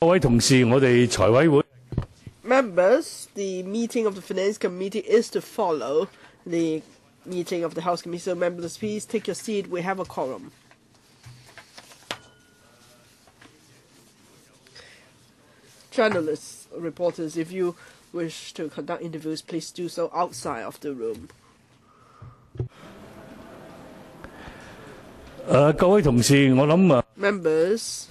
Members, the meeting of the Finance Committee is to follow the meeting of the House Committee. So members, please take your seat. We have a quorum. Journalists, reporters, if you wish to conduct interviews, please do so outside of the room. Members,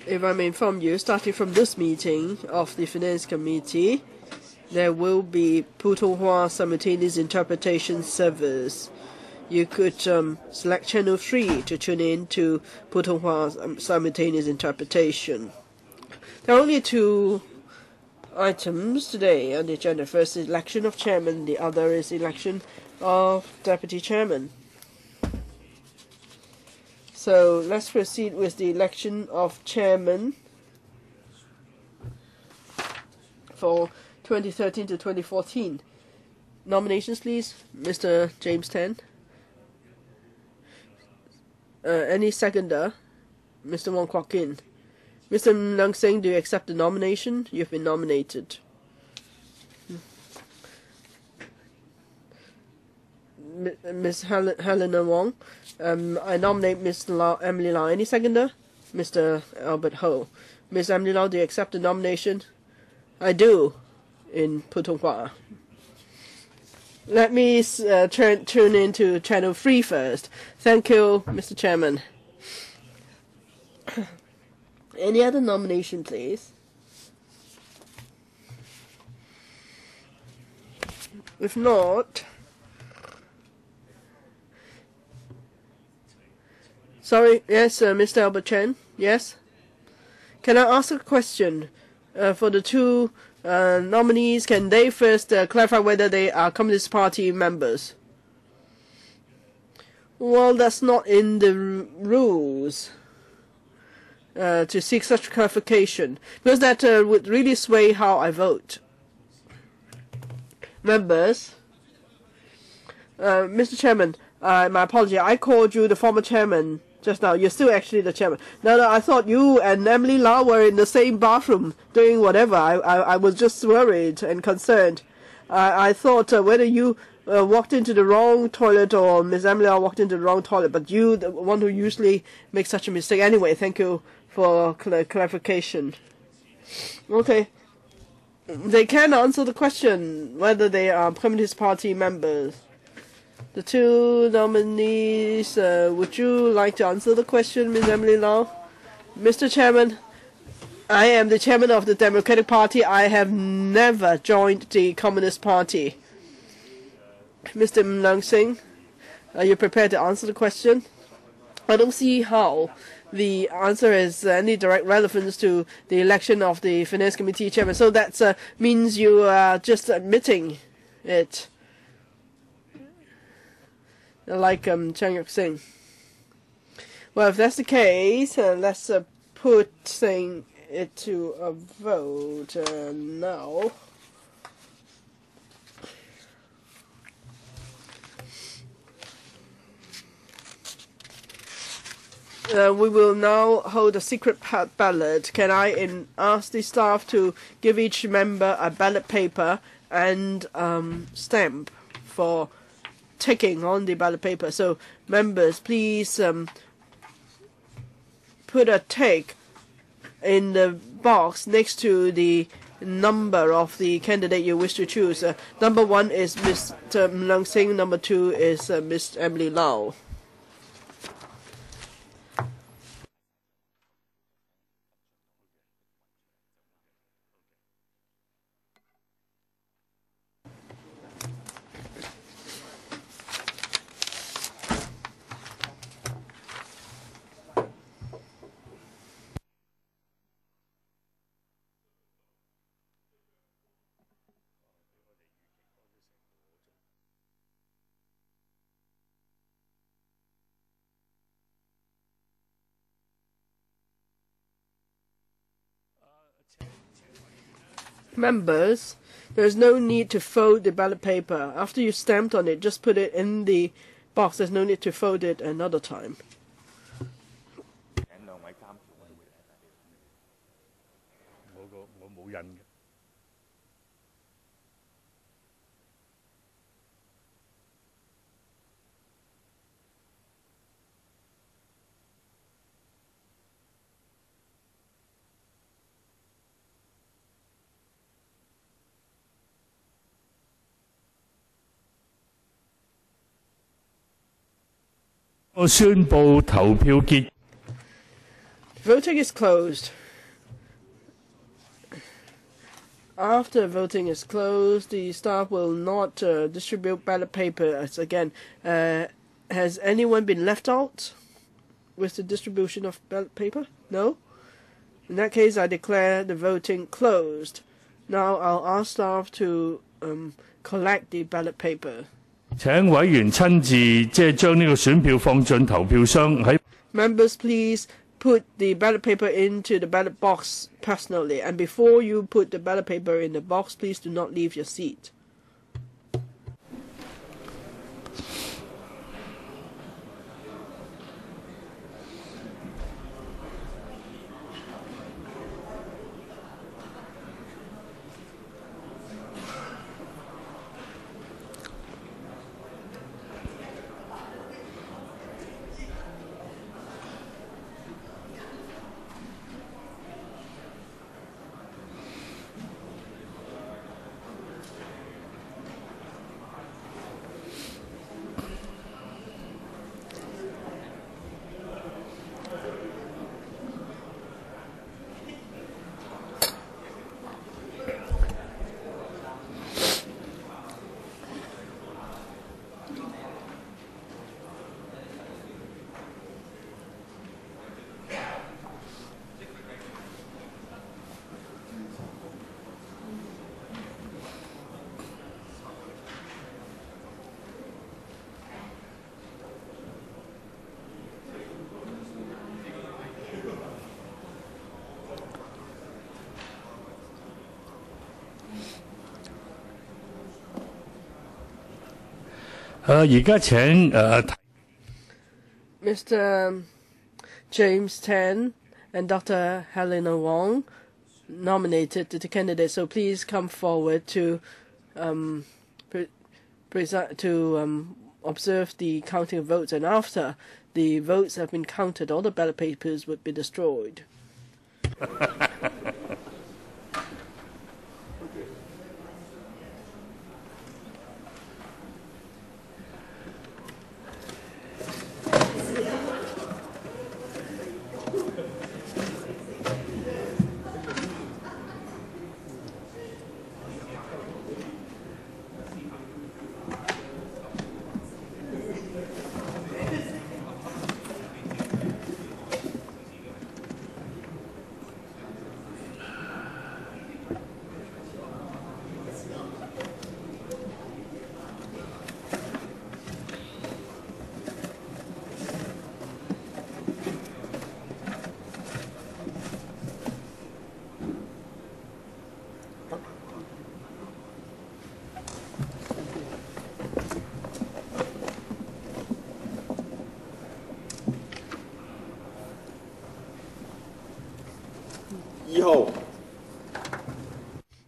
if I may inform you, starting from this meeting of the Finance Committee, there will be Putonghua simultaneous interpretation service. You could select channel 3 to tune in to Putonghua simultaneous interpretation. There are only two items today on the agenda. First is election of chairman, the other is election of deputy chairman. So let's proceed with the election of chairman for 2013 to 2014. Nominations, please. Mr. James Tan. Any seconder? Mr. Wong Kwok Kin. Mr. Leung Sing, do you accept the nomination? You've been nominated. Ms. Helena Wong. I nominate Ms. Emily Lau. Any seconder? Mr. Albert Ho. Ms. Emily Lau, do you accept the nomination? I do, in Putonghua. Let me tune into channel 3 first. Thank you, Mr. Chairman. Any other nomination, please? If not, sorry, yes, Mr. Albert Chen, yes? Can I ask a question? For the two nominees, can they first clarify whether they are Communist Party members? Well, that's not in the rules to seek such clarification, because that would really sway how I vote. Members, Mr. Chairman, my apology, I called you the former chairman just now. You're still actually the chairman. No, I thought you and Emily Lau were in the same bathroom doing whatever. I was just worried and concerned. I thought whether you walked into the wrong toilet or Miss Emily Lau walked into the wrong toilet, but you, the one who usually makes such a mistake. Anyway, thank you for clarification. Okay. They can answer the question whether they are Communist Party members. The two nominees, would you like to answer the question, Ms. Emily Lau? Mr. Chairman, I am the chairman of the Democratic Party. I have never joined the Communist Party. Mr. Leung Sing, are you prepared to answer the question? I don't see how the answer has any direct relevance to the election of the Finance Committee chairman. So that means you are just admitting it. Like Chang Yuk-sing. Well, if that's the case, let's put it to a vote now. We will now hold a secret ballot. Can I ask the staff to give each member a ballot paper and stamp for ticking on the ballot paper? So members, please put a tick in the box next to the number of the candidate you wish to choose. Number 1 is Mr. Leung Sing. Number 2 is Ms. Emily Lau. Members, there is no need to fold the ballot paper. After you stamped on it, just put it in the box. There's no need to fold it another time. 冇印嘅。我宣布投票結。Voting is closed. After voting is closed, the staff will not distribute ballot papers again. Has anyone been left out with the distribution of ballot paper? No? In that case, I declare the voting closed. Now I'll ask staff to collect the ballot paper. 請委員親自將呢個選票放進投票箱喺。Members, please put the ballot paper into the ballot box personally. And before you put the ballot paper in the box, please do not leave your seat. Mr. James Tan and Dr. Helena Wong nominated the candidates, so please come forward to observe the counting of votes, and after the votes have been counted, all the ballot papers would be destroyed.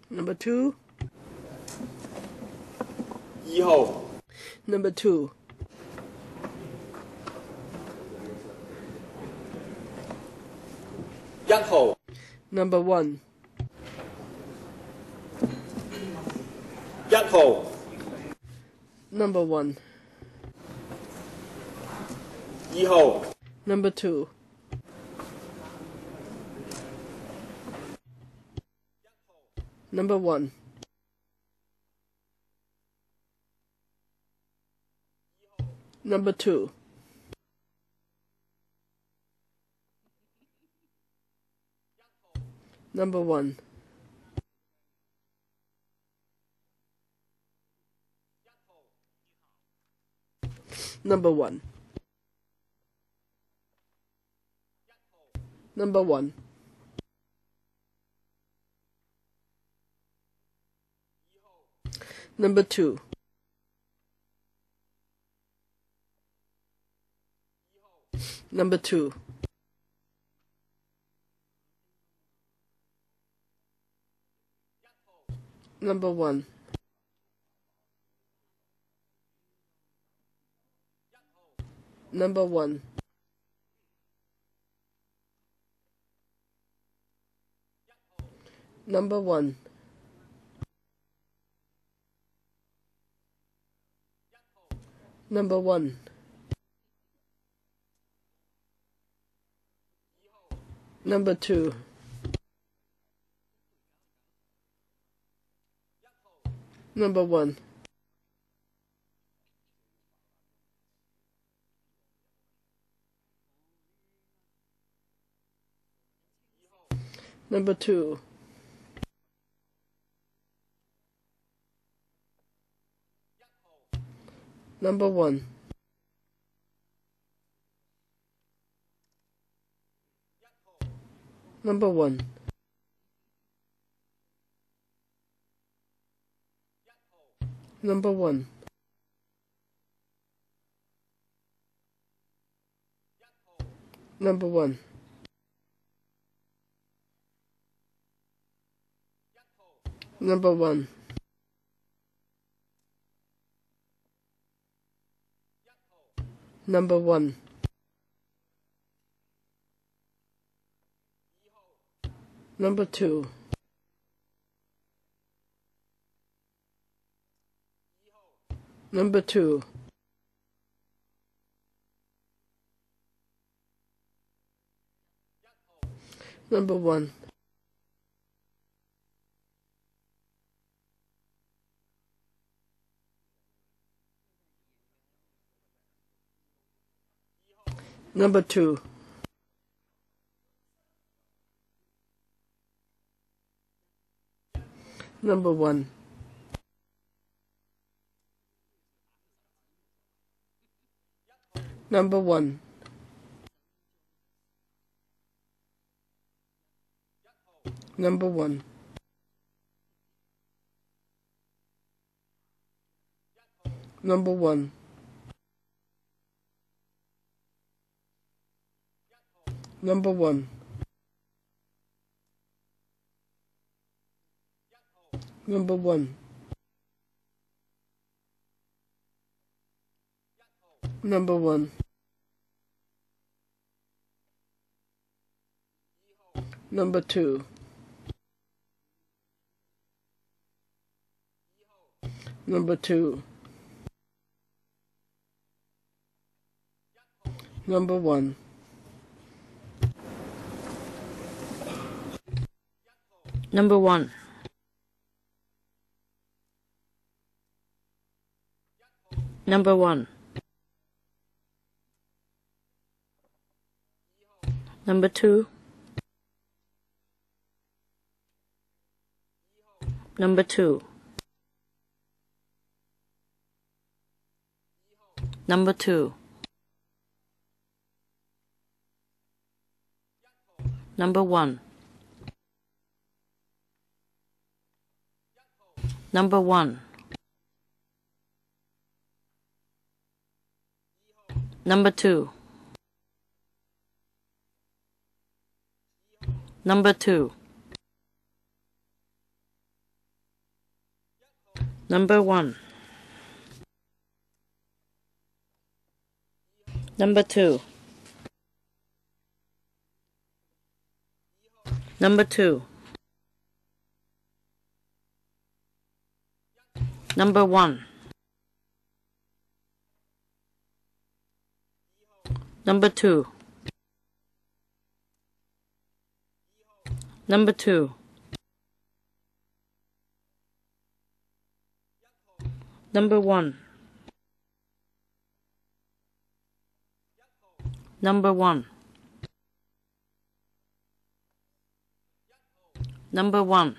Number 2. 2號 Number 2. 1號 Number 1. 1號 Number 1. 2號 Number 2. Number 1. Number 2. Number 1. Number 1. Number 1. Number 2. Number 2. Number 1. Number 1. Number 1. Number 1. Number 2. Number 1. Number 2. Number 1. Number 1. Number 1. Number 1. Number 1. Number 1. Number 2. Number 2. Number 1. Number 2. Number 1. Number 1. Number 1. Number 1. Number 1. Number 1. Number 1. Number 2. Number 2. Number 1. Number 1. Number 1. Number 2. Number 2. Number 2. Number 1. Number 1. Number 2. Number 2. Number 1. Number 2. Number 2. Number 1. Number 2. Number 2. Number 1. Number 1. Number 1.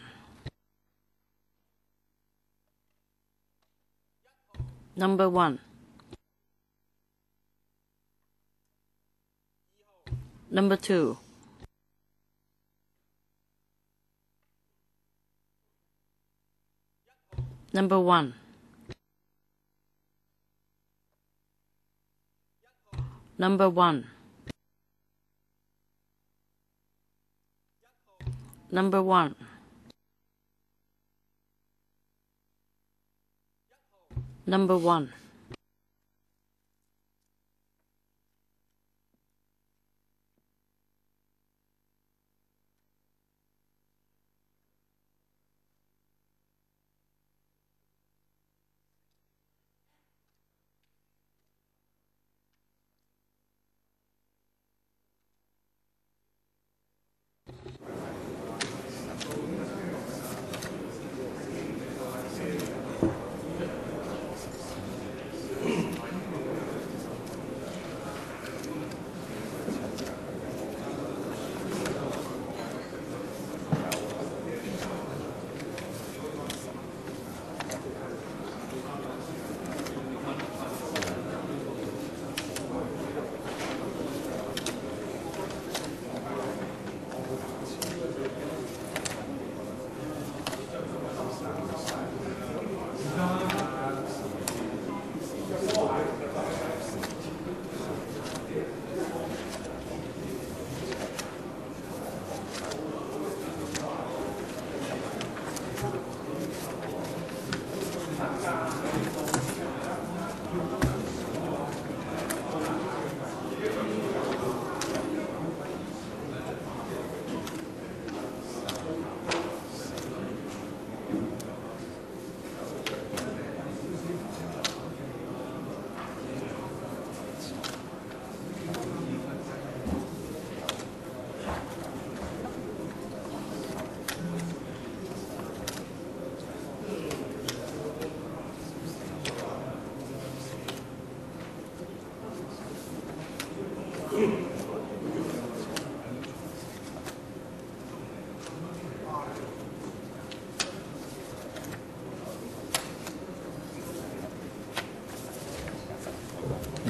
Number 1. Number 2. Number 1. Number 1. Number 1. Number 1.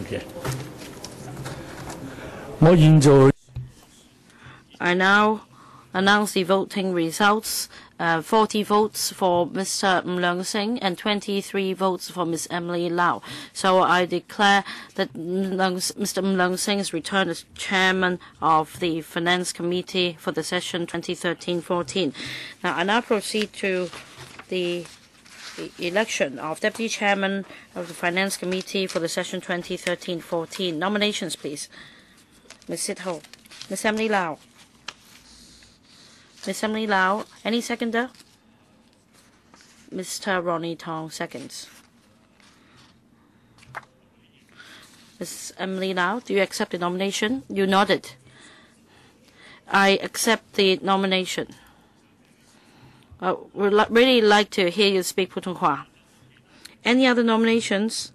Okay. 我現在 I now announce the voting results. 40 votes for Mr. Leung Sing and 23 votes for Ms. Emily Lau. So I declare that Mr. Leung Sing is returned as chairman of the Finance Committee for the session 2013-14. Now I now proceed to the election of Deputy Chairman of the Finance Committee for the session 2013-14. Nominations, please. Ms. Sit Ho. Ms. Emily Lau. Ms. Emily Lau. Any seconder? Mr. Ronnie Tong seconds. Ms. Emily Lau, do you accept the nomination? You nodded. I accept the nomination. We'd really like to hear you speak Putonghua. Any other nominations?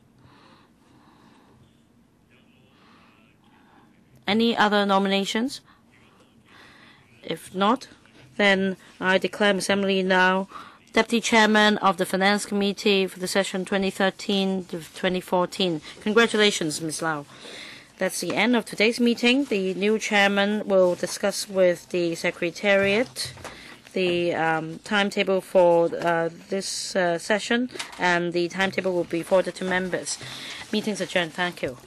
Any other nominations? If not, then I declare Ms. Emily Lau Deputy Chairman of the Finance Committee for the session 2013-2014. Congratulations, Ms. Lau. That's the end of today's meeting. The new chairman will discuss with the Secretariat the timetable for this session, and the timetable will be forwarded to members. Meeting's adjourned. Thank you.